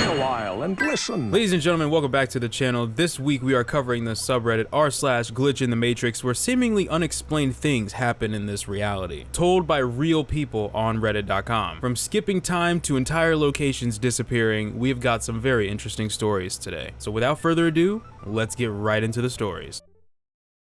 a while and listen. Ladies and gentlemen, welcome back to the channel. This week we are covering the subreddit r/glitchinthematrix, where seemingly unexplained things happen in this reality, told by real people on reddit.com. From skipping time to entire locations disappearing, we've got some very interesting stories today. So without further ado, let's get right into the stories.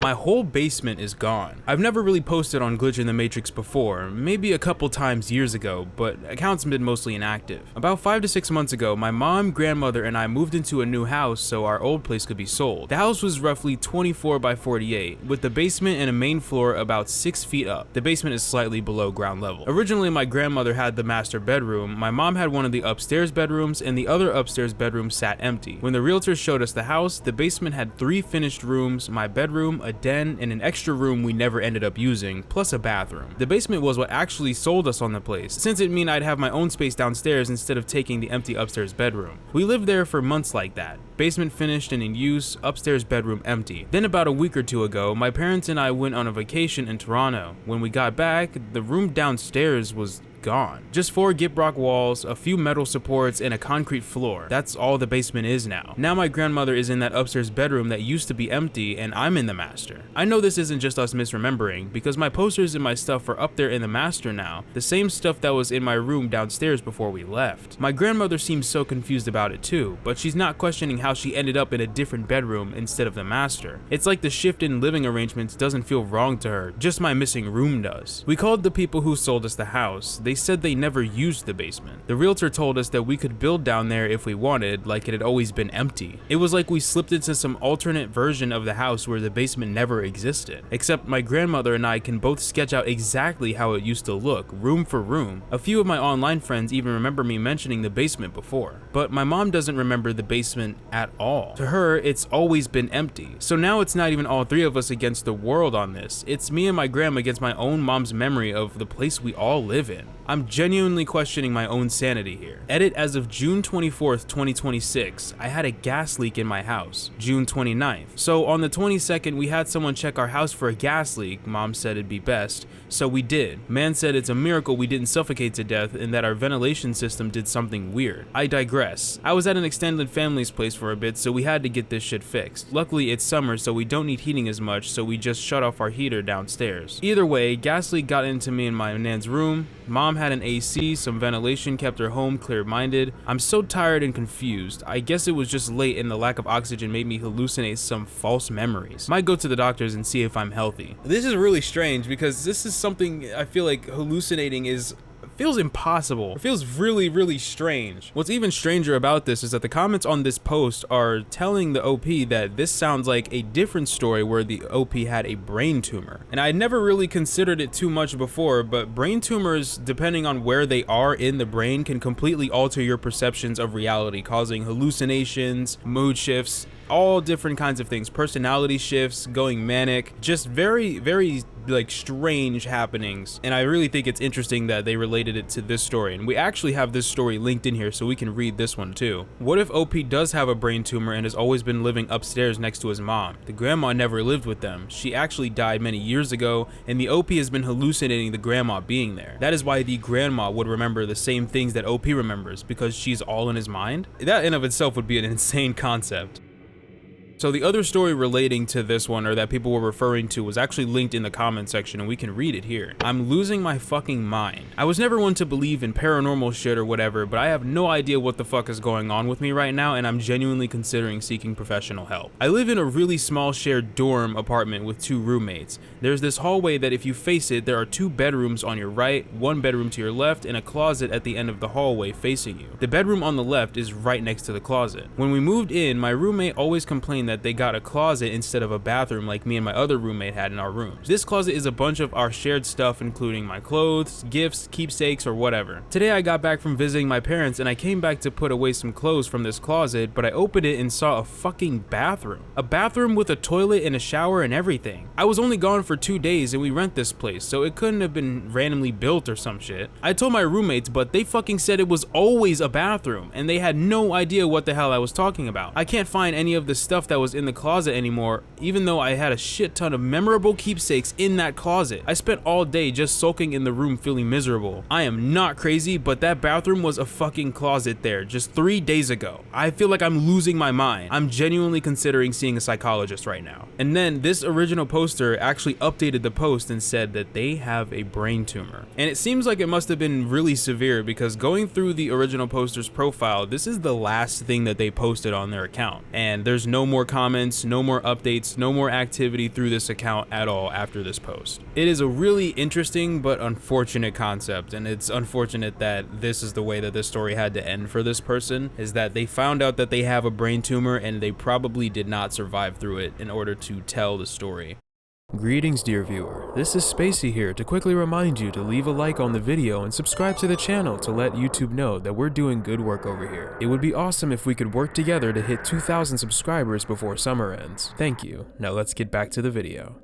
My whole basement is gone. I've never really posted on Glitch in the Matrix before, maybe a couple times years ago, but accounts have been mostly inactive. About 5 to 6 months ago, my mom, grandmother, and I moved into a new house so our old place could be sold. The house was roughly 24 by 48, with the basement and a main floor about 6 feet up. The basement is slightly below ground level. Originally, my grandmother had the master bedroom, my mom had one of the upstairs bedrooms, and the other upstairs bedroom sat empty. When the realtor showed us the house, the basement had 3 finished rooms, my bedroom, a den, and an extra room we never ended up using, plus a bathroom. The basement was what actually sold us on the place, since it meant I'd have my own space downstairs instead of taking the empty upstairs bedroom. We lived there for months like that. Basement finished and in use, upstairs bedroom empty. Then about a week or two ago, my parents and I went on a vacation in Toronto. When we got back, the room downstairs was gone. Just 4 gyprock walls, a few metal supports, and a concrete floor. That's all the basement is now. Now my grandmother is in that upstairs bedroom that used to be empty, and I'm in the master. I know this isn't just us misremembering, because my posters and my stuff are up there in the master now, the same stuff that was in my room downstairs before we left. My grandmother seems so confused about it too, but she's not questioning how she ended up in a different bedroom instead of the master. It's like the shift in living arrangements doesn't feel wrong to her, just my missing room does. We called the people who sold us the house. They said they never used the basement. The realtor told us that we could build down there if we wanted, like it had always been empty. It was like we slipped into some alternate version of the house where the basement never existed. Except my grandmother and I can both sketch out exactly how it used to look, room for room. A few of my online friends even remember me mentioning the basement before. But my mom doesn't remember the basement at all. To her, it's always been empty. So now it's not even all 3 of us against the world on this. It's me and my grandma against my own mom's memory of the place we all live in. I'm genuinely questioning my own sanity here. Edit as of June 24th, 2026, I had a gas leak in my house. June 29th. So on the 22nd, we had someone check our house for a gas leak. Mom said it'd be best. So we did. Man said it's a miracle we didn't suffocate to death and that our ventilation system did something weird. I digress. I was at an extended family's place for a bit, so we had to get this shit fixed. Luckily, it's summer, so we don't need heating as much, so we just shut off our heater downstairs. Either way, gas leak got into me and my nan's room. Mom had an AC, some ventilation kept her home clear-minded. I'm so tired and confused. I guess it was just late and the lack of oxygen made me hallucinate some false memories. Might go to the doctors and see if I'm healthy. This is really strange because this is something I feel like hallucinating feels impossible. It feels really strange. What's even stranger about this is that the comments on this post are telling the OP that this sounds like a different story where the OP had a brain tumor. And I never really considered it too much before, but brain tumors, depending on where they are in the brain, can completely alter your perceptions of reality, causing hallucinations, mood shifts, all different kinds of things, personality shifts, going manic, just very like strange happenings. And I really think it's interesting that they related it to this story, and we actually have this story linked in here so we can read this one too. What if OP does have a brain tumor and has always been living upstairs next to his mom? The grandma never lived with them. She actually died many years ago, and the OP has been hallucinating the grandma being there. That is why the grandma would remember the same things that OP remembers, because she's all in his mind. That in of itself would be an insane concept. So the other story relating to this one, or that people were referring to, was actually linked in the comment section, and we can read it here. I'm losing my fucking mind. I was never one to believe in paranormal shit or whatever, but I have no idea what the fuck is going on with me right now, and I'm genuinely considering seeking professional help. I live in a really small shared dorm apartment with 2 roommates. There's this hallway that if you face it, there are 2 bedrooms on your right, 1 bedroom to your left, and a closet at the end of the hallway facing you. The bedroom on the left is right next to the closet. When we moved in, my roommate always complained that they got a closet instead of a bathroom like me and my other roommate had in our rooms. This closet is a bunch of our shared stuff, including my clothes, gifts, keepsakes, or whatever. Today I got back from visiting my parents and I came back to put away some clothes from this closet, but I opened it and saw a fucking bathroom. A bathroom with a toilet and a shower and everything. I was only gone for 2 days and we rent this place, so it couldn't have been randomly built or some shit. I told my roommates, but they fucking said it was always a bathroom and they had no idea what the hell I was talking about. I can't find any of the stuff that was in the closet anymore, even though I had a shit ton of memorable keepsakes in that closet. I spent all day just sulking in the room feeling miserable. I am not crazy, but that bathroom was a fucking closet there just 3 days ago. I feel like I'm losing my mind. I'm genuinely considering seeing a psychologist right now. And then this original poster actually updated the post and said that they have a brain tumor. And it seems like it must have been really severe, because going through the original poster's profile, this is the last thing that they posted on their account. And there's no more comments, no more updates, no more activity through this account at all after this post. It is a really interesting but unfortunate concept, and it's unfortunate that this is the way that this story had to end for this person, is that they found out that they have a brain tumor and they probably did not survive through it in order to tell the story. Greetings, dear viewer. This is Spacey here to quickly remind you to leave a like on the video and subscribe to the channel to let YouTube know that we're doing good work over here. It would be awesome if we could work together to hit 2,000 subscribers before summer ends. Thank you. Now let's get back to the video.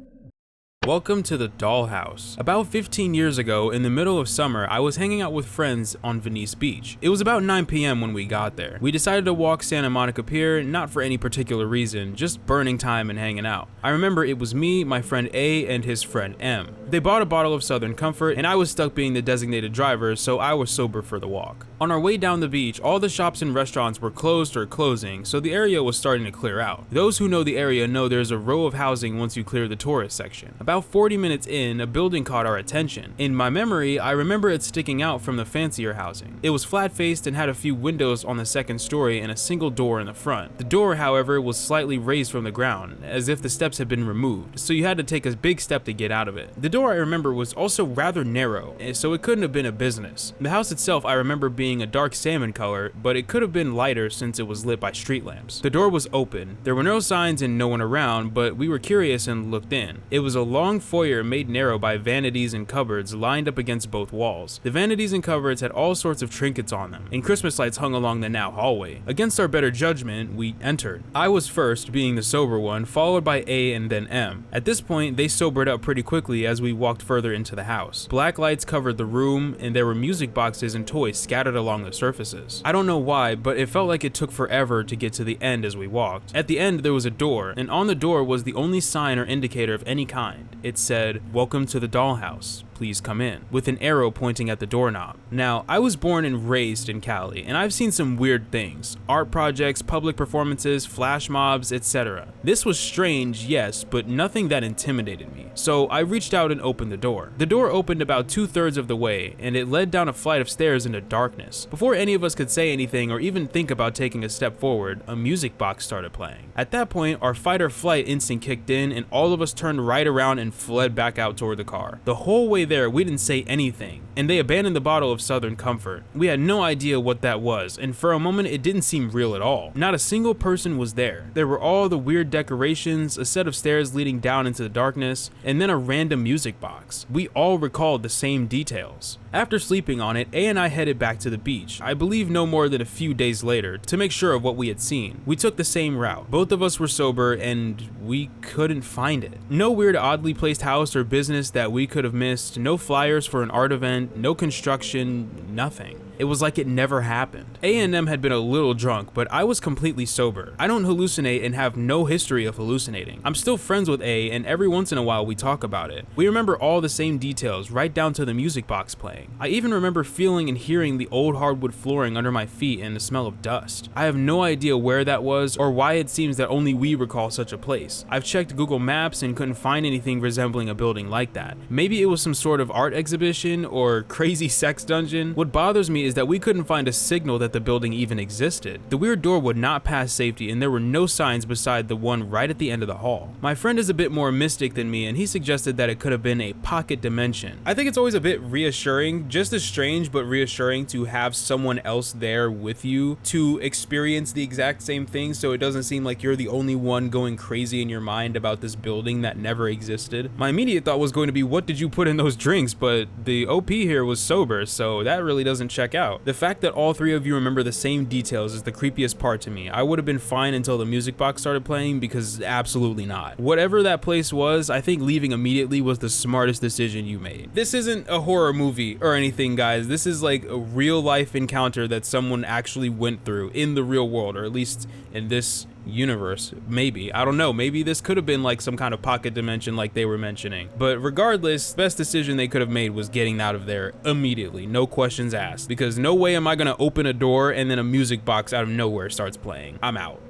Welcome to the dollhouse. About 15 years ago, in the middle of summer, I was hanging out with friends on Venice Beach. It was about 9 p.m. when we got there. We decided to walk Santa Monica Pier, not for any particular reason, just burning time and hanging out. I remember it was me, my friend A, and his friend M. They bought a bottle of Southern Comfort, and I was stuck being the designated driver, so I was sober for the walk. On our way down the beach, all the shops and restaurants were closed or closing, so the area was starting to clear out. Those who know the area know there's a row of housing once you clear the tourist section. About 40 minutes in, a building caught our attention. In my memory, I remember it sticking out from the fancier housing. It was flat-faced and had a few windows on the second story and a single door in the front. The door, however, was slightly raised from the ground, as if the steps had been removed, so you had to take a big step to get out of it. The door, I remember, was also rather narrow, so it couldn't have been a business. The house itself, I remember being a dark salmon color, but it could have been lighter since it was lit by street lamps. The door was open. There were no signs and no one around, but we were curious and looked in. It was a long foyer made narrow by vanities and cupboards lined up against both walls. The vanities and cupboards had all sorts of trinkets on them, and Christmas lights hung along the now hallway. Against our better judgment, we entered. I was first, being the sober one, followed by A and then M. At this point, they sobered up pretty quickly as we walked further into the house. Black lights covered the room, and there were music boxes and toys scattered along the surfaces. I don't know why, but it felt like it took forever to get to the end as we walked. At the end, there was a door, and on the door was the only sign or indicator of any kind. It said, "Welcome to the dollhouse. Please come in," with an arrow pointing at the doorknob. Now, I was born and raised in Cali, and I've seen some weird things. Art projects, public performances, flash mobs, etc. This was strange, yes, but nothing that intimidated me. So I reached out and opened the door. The door opened about 2/3 of the way, and it led down a flight of stairs into darkness. Before any of us could say anything or even think about taking a step forward, a music box started playing. At that point, our fight or flight instinct kicked in, and all of us turned right around and fled back out toward the car. The whole way there, we didn't say anything, and they abandoned the bottle of Southern Comfort. We had no idea what that was, and for a moment it didn't seem real at all. Not a single person was there. There were all the weird decorations, a set of stairs leading down into the darkness, and then a random music box. We all recalled the same details. After sleeping on it, A and I headed back to the beach, I believe no more than a few days later, to make sure of what we had seen. We took the same route. Both of us were sober, and we couldn't find it. No weird oddly placed house or business that we could have missed, no flyers for an art event, no construction, nothing. It was like it never happened. A and M had been a little drunk, but I was completely sober. I don't hallucinate and have no history of hallucinating. I'm still friends with A, and every once in a while we talk about it. We remember all the same details, right down to the music box playing. I even remember feeling and hearing the old hardwood flooring under my feet and the smell of dust. I have no idea where that was or why it seems that only we recall such a place. I've checked Google Maps and couldn't find anything resembling a building like that. Maybe it was some sort of art exhibition or crazy sex dungeon. What bothers me is that we couldn't find a signal that the building even existed. The weird door would not pass safety, and there were no signs beside the one right at the end of the hall. My friend is a bit more mystic than me, and he suggested that it could have been a pocket dimension. I think it's always a bit reassuring, just as strange but reassuring, to have someone else there with you to experience the exact same thing, so it doesn't seem like you're the only one going crazy in your mind about this building that never existed. My immediate thought was going to be, what did you put in those drinks? But the OP here was sober, so that really doesn't check out. The fact that all three of you remember the same details is the creepiest part to me. I would have been fine until the music box started playing, because absolutely not. Whatever that place was, I think leaving immediately was the smartest decision you made. This isn't a horror movie or anything, guys. This is like a real life encounter that someone actually went through in the real world, or at least in this universe. Maybe, I don't know, maybe this could have been like some kind of pocket dimension like they were mentioning. But regardless, best decision they could have made was getting out of there immediately, no questions asked, because no way am I gonna open a door and then a music box out of nowhere starts playing. I'm out.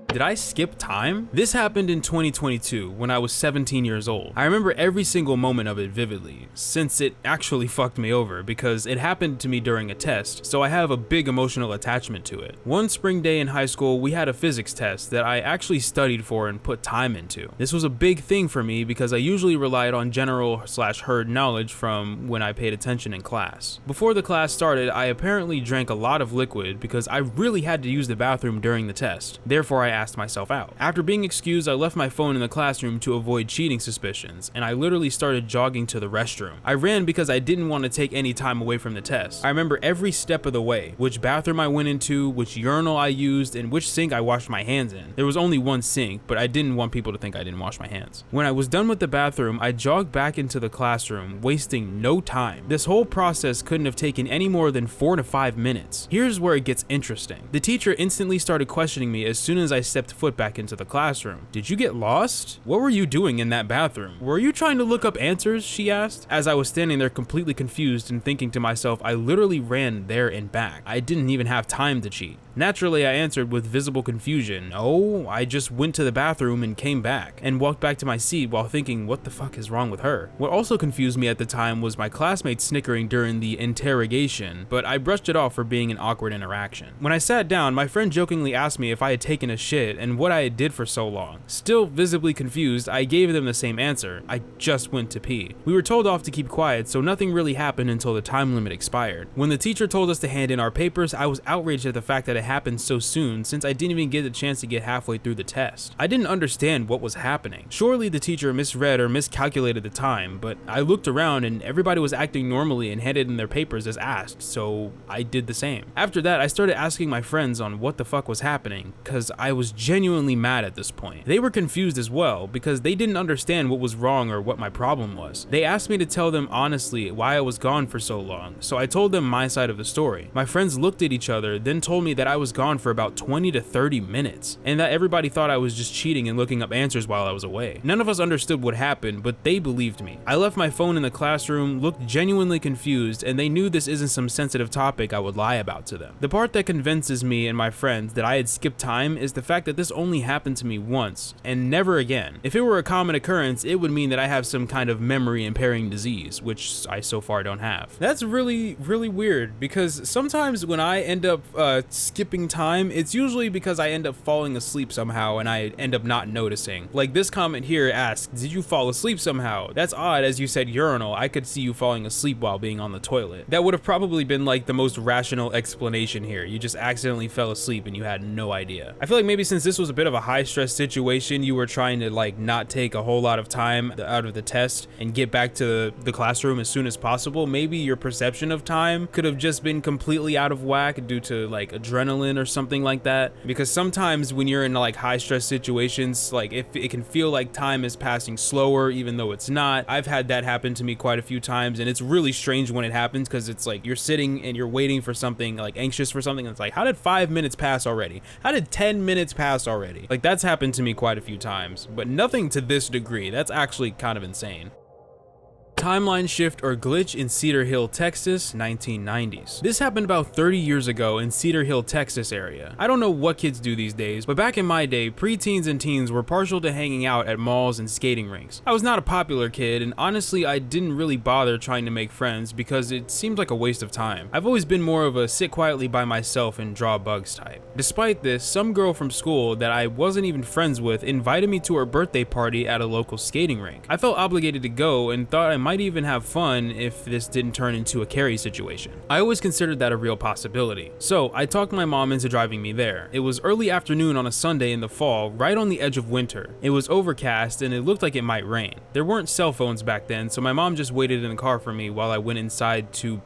Did I skip time? This happened in 2022 when I was 17 years old. I remember every single moment of it vividly, since it actually fucked me over because it happened to me during a test, so I have a big emotional attachment to it. One spring day in high school, we had a physics test that I actually studied for and put time into. This was a big thing for me because I usually relied on general/heard knowledge from when I paid attention in class. Before the class started, I apparently drank a lot of liquid because I really had to use the bathroom during the test. Therefore, I asked myself out. After being excused, I left my phone in the classroom to avoid cheating suspicions, and I literally started jogging to the restroom. I ran because I didn't want to take any time away from the test. I remember every step of the way, which bathroom I went into, which urinal I used, and which sink I washed my hands in. There was only one sink, but I didn't want people to think I didn't wash my hands. When I was done with the bathroom, I jogged back into the classroom, wasting no time. This whole process couldn't have taken any more than 4 to 5 minutes. Here's where it gets interesting. The teacher instantly started questioning me as soon as I stepped foot back into the classroom. Did you get lost? What were you doing in that bathroom? Were you trying to look up answers? She asked. As I was standing there completely confused and thinking to myself, I literally ran there and back. I didn't even have time to cheat. Naturally, I answered with visible confusion, "Oh, I just went to the bathroom and came back," and walked back to my seat while thinking, what the fuck is wrong with her? What also confused me at the time was my classmates snickering during the interrogation, but I brushed it off for being an awkward interaction. When I sat down, my friend jokingly asked me if I had taken a shit and what I did for so long. Still visibly confused, I gave them the same answer. I just went to pee. We were told off to keep quiet, so nothing really happened until the time limit expired. When the teacher told us to hand in our papers, I was outraged at the fact that it happened so soon since I didn't even get a chance to get halfway through the test. I didn't understand what was happening. Surely the teacher misread or miscalculated the time, but I looked around and everybody was acting normally and handed in their papers as asked, so I did the same. After that, I started asking my friends on what the fuck was happening, cause I was genuinely mad at this point. They were confused as well because they didn't understand what was wrong or what my problem was. They asked me to tell them honestly why I was gone for so long, so I told them my side of the story. My friends looked at each other, then told me that I was gone for about 20 to 30 minutes, and that everybody thought I was just cheating and looking up answers while I was away. None of us understood what happened, but they believed me. I left my phone in the classroom, looked genuinely confused, and they knew this isn't some sensitive topic I would lie about to them. The part that convinces me and my friends that I had skipped time is the fact that this only happened to me once, and never again. If it were a common occurrence, it would mean that I have some kind of memory impairing disease, which I so far don't have. That's really weird, because sometimes when I end up skipping time, it's usually because I end up falling asleep somehow and I end up not noticing. Like this comment here asks, did you fall asleep somehow? That's odd, as you said urinal. I could see you falling asleep while being on the toilet. That would have probably been like the most rational explanation here. You just accidentally fell asleep and you had no idea. I feel like maybe since this was a bit of a high stress situation, you were trying to like not take a whole lot of time out of the test and get back to the classroom as soon as possible. Maybe your perception of time could have just been completely out of whack due to like adrenaline or something like that. Because sometimes when you're in like high stress situations, like if it can feel like time is passing slower even though it's not. I've had that happen to me quite a few times, and it's really strange when it happens because it's like you're sitting and you're waiting for something, like anxious for something, and it's like, how did 5 minutes pass already? How did 10 minutes pass already? Like that's happened to me quite a few times, but nothing to this degree. That's actually kind of insane. Timeline shift or glitch in Cedar Hill, Texas, 1990s. This happened about 30 years ago in Cedar Hill, Texas area. I don't know what kids do these days, but back in my day, preteens and teens were partial to hanging out at malls and skating rinks. I was not a popular kid, and honestly, I didn't really bother trying to make friends because it seemed like a waste of time. I've always been more of a sit quietly by myself and draw bugs type. Despite this, some girl from school that I wasn't even friends with invited me to her birthday party at a local skating rink. I felt obligated to go and thought I might even have fun if this didn't turn into a Carrie situation. I always considered that a real possibility. So I talked my mom into driving me there. It was early afternoon on a Sunday in the fall, right on the edge of winter. It was overcast and it looked like it might rain. There weren't cell phones back then, so my mom just waited in the car for me while I went inside to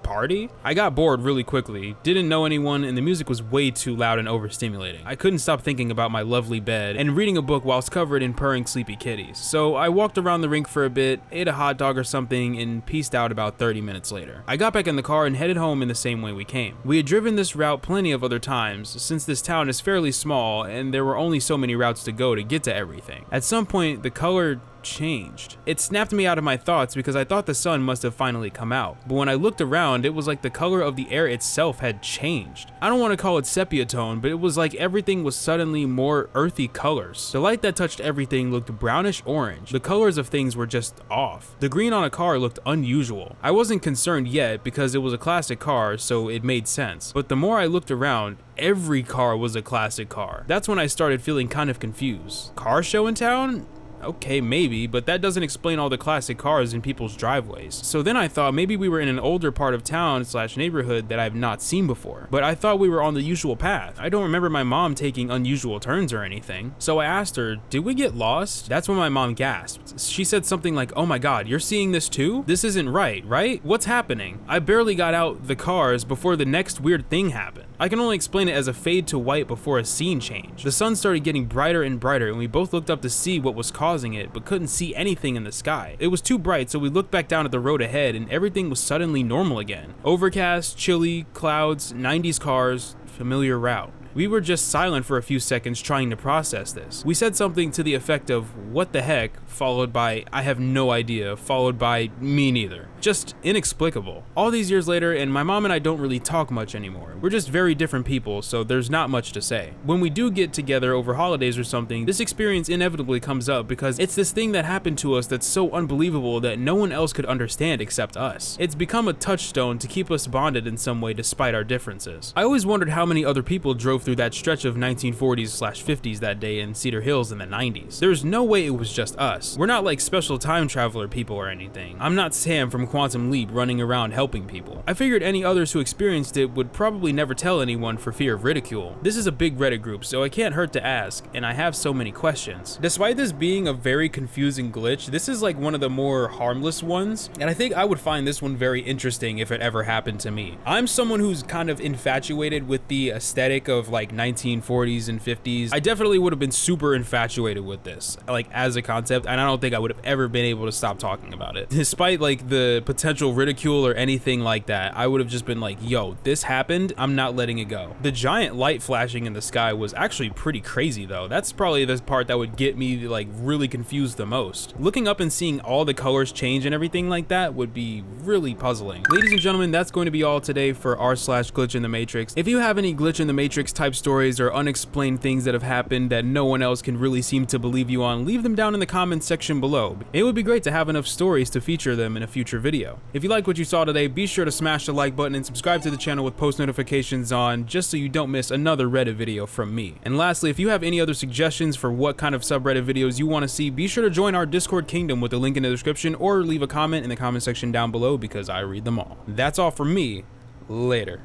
party? I got bored really quickly, didn't know anyone, and the music was way too loud and overstimulating. I couldn't stop thinking about my lovely bed and reading a book whilst covered in purring sleepy kitties. So I walked around the rink for a bit, ate a hot dog or something, and peaced out about 30 minutes later. I got back in the car and headed home in the same way we came. We had driven this route plenty of other times, since this town is fairly small and there were only so many routes to go to get to everything. At some point, the color changed. It snapped me out of my thoughts because I thought the sun must have finally come out, but when I looked around, it was like the color of the air itself had changed. I don't want to call it sepia tone, but it was like everything was suddenly more earthy colors. The light that touched everything looked brownish orange. The colors of things were just off. The green on a car looked unusual. I wasn't concerned yet because it was a classic car, so it made sense. But the more I looked around, every car was a classic car. That's when I started feeling kind of confused. Car show in town? Okay, maybe, but that doesn't explain all the classic cars in people's driveways. So then I thought maybe we were in an older part of town / neighborhood that I've not seen before, but I thought we were on the usual path. I don't remember my mom taking unusual turns or anything. So I asked her, did we get lost? That's when my mom gasped. She said something like, oh my god, you're seeing this too? This isn't right? What's happening? I barely got out the cars before the next weird thing happened. I can only explain it as a fade to white before a scene change. The sun started getting brighter and brighter, and we both looked up to see what was causing it, but couldn't see anything in the sky. It was too bright, so we looked back down at the road ahead, and everything was suddenly normal again. Overcast, chilly, clouds, 90s cars, familiar route. We were just silent for a few seconds trying to process this. We said something to the effect of, what the heck, followed by, I have no idea, followed by, me neither. Just inexplicable. All these years later, and my mom and I don't really talk much anymore. We're just very different people, so there's not much to say. When we do get together over holidays or something, this experience inevitably comes up because it's this thing that happened to us that's so unbelievable that no one else could understand except us. It's become a touchstone to keep us bonded in some way despite our differences. I always wondered how many other people drove through that stretch of 1940s/50s that day in Cedar Hills in the 90s. There's no way it was just us. We're not like special time traveler people or anything. I'm not Sam from Quantum Leap running around helping people. I figured any others who experienced it would probably never tell anyone for fear of ridicule. This is a big Reddit group, so it can't hurt to ask, and I have so many questions. Despite this being a very confusing glitch, this is like one of the more harmless ones, and I think I would find this one very interesting if it ever happened to me. I'm someone who's kind of infatuated with the aesthetic of like 1940s and 50s. I definitely would have been super infatuated with this, like as a concept, and I don't think I would have ever been able to stop talking about it. Despite like the potential ridicule or anything like that, I would have just been like, yo, this happened, I'm not letting it go. The giant light flashing in the sky was actually pretty crazy though. That's probably the part that would get me like really confused the most. Looking up and seeing all the colors change and everything like that would be really puzzling. Ladies and gentlemen, that's going to be all today for r/glitch in the matrix. If you have any glitch in the matrix type stories or unexplained things that have happened that no one else can really seem to believe you on, leave them down in the comments section below. It would be great to have enough stories to feature them in a future video. If you like what you saw today, be sure to smash the like button and subscribe to the channel with post notifications on, just so you don't miss another Reddit video from me. And lastly, if you have any other suggestions for what kind of subreddit videos you want to see, be sure to join our Discord kingdom with the link in the description, or leave a comment in the comment section down below because I read them all. That's all from me. Later.